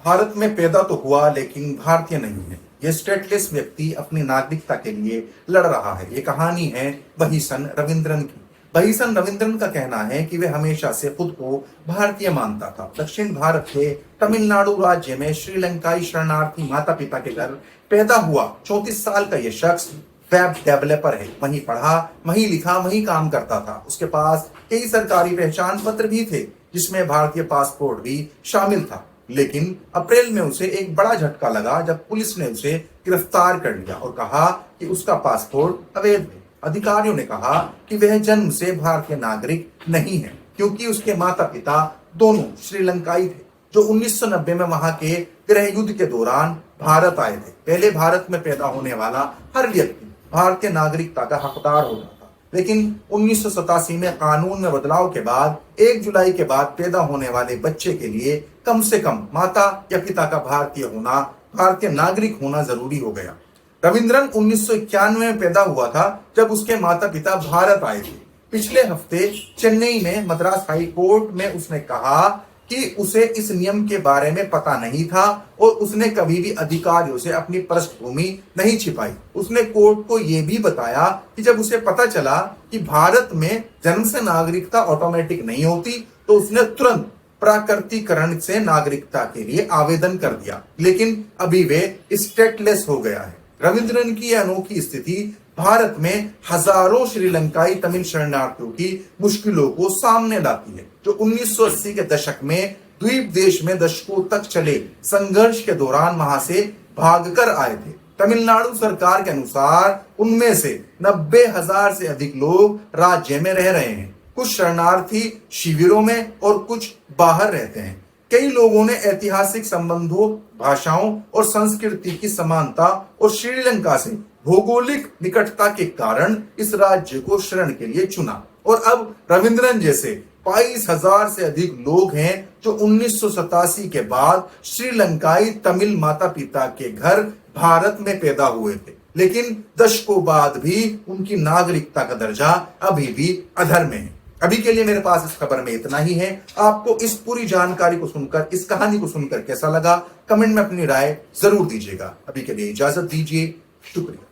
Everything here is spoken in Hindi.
भारत में पैदा तो हुआ लेकिन भारतीय नहीं है। यह स्टेटलेस व्यक्ति अपनी नागरिकता के लिए लड़ रहा है। ये कहानी है बहीसन रविंद्रन की। बहीसन रविंद्रन का कहना है कि वे हमेशा से खुद को भारतीय मानता था। दक्षिण भारत के तमिलनाडु राज्य में श्रीलंकाई शरणार्थी माता पिता के घर पैदा हुआ 34 साल का यह शख्स वेब डेवलपर है। वहीं पढ़ा, वहीं लिखा, वहीं काम करता था। उसके पास कई सरकारी पहचान पत्र भी थे, जिसमें भारतीय पासपोर्ट भी शामिल था। लेकिन अप्रैल में उसे एक बड़ा झटका लगा जब पुलिस ने उसे गिरफ्तार कर लिया और कहा कि उसका पासपोर्ट अवैध है। अधिकारियों ने कहा कि वह जन्म से भारतीय नागरिक नहीं है, क्योंकि उसके माता पिता दोनों श्रीलंकाई थे, जो 1990 में वहां के गृह युद्ध के दौरान भारत आए थे। पहले भारत में पैदा होने वाला हर व्यक्ति भारतीय नागरिकता का हकदार होता था, लेकिन 1987 में कानून में बदलाव के बाद 1 जुलाई के बाद पैदा होने वाले बच्चे के लिए कम से कम माता या पिता का भारतीय नागरिक होना जरूरी हो गया। रविंद्रन 1991 में पैदा हुआ था, जब उसके माता पिता भारत आए थे। पिछले हफ्ते चेन्नई में मद्रास हाई कोर्ट में उसने कहा कि उसे इस नियम के बारे में पता नहीं था और उसने कभी भी अधिकारियों से अपनी पृष्ठभूमि नहीं छिपाई। उसने कोर्ट को यह भी बताया कि जब उसे पता चला कि भारत में जन्म से नागरिकता ऑटोमेटिक नहीं होती, तो उसने तुरंत प्राकृतिकरण से नागरिकता के लिए आवेदन कर दिया। लेकिन अभी वे स्टेटलेस हो गया है। रविंद्रन की यह अनोखी स्थिति भारत में हजारों श्रीलंकाई तमिल शरणार्थियों की मुश्किलों को सामने लाती है, जो 1980 के दशक में द्वीप देश में दशकों तक चले संघर्ष के दौरान वहां से भागकर आए थे। तमिलनाडु सरकार के अनुसार उनमें से 90,000 से अधिक लोग राज्य में रह रहे हैं। कुछ शरणार्थी शिविरों में और कुछ बाहर रहते हैं। कई लोगों ने ऐतिहासिक संबंधों, भाषाओं और संस्कृति की समानता और श्रीलंका से भौगोलिक निकटता के कारण इस राज्य को शरण के लिए चुना। और अब रविंद्रन जैसे 22,000 से अधिक लोग हैं जो 1987 के बाद श्रीलंकाई तमिल माता पिता के घर भारत में पैदा हुए थे, लेकिन दशकों बाद भी उनकी नागरिकता का दर्जा अभी भी अधर में है। अभी के लिए मेरे पास इस खबर में इतना ही है। आपको इस पूरी जानकारी को सुनकर, इस कहानी को सुनकर कैसा लगा, कमेंट में अपनी राय जरूर दीजिएगा। अभी के लिए इजाजत दीजिए। शुक्रिया।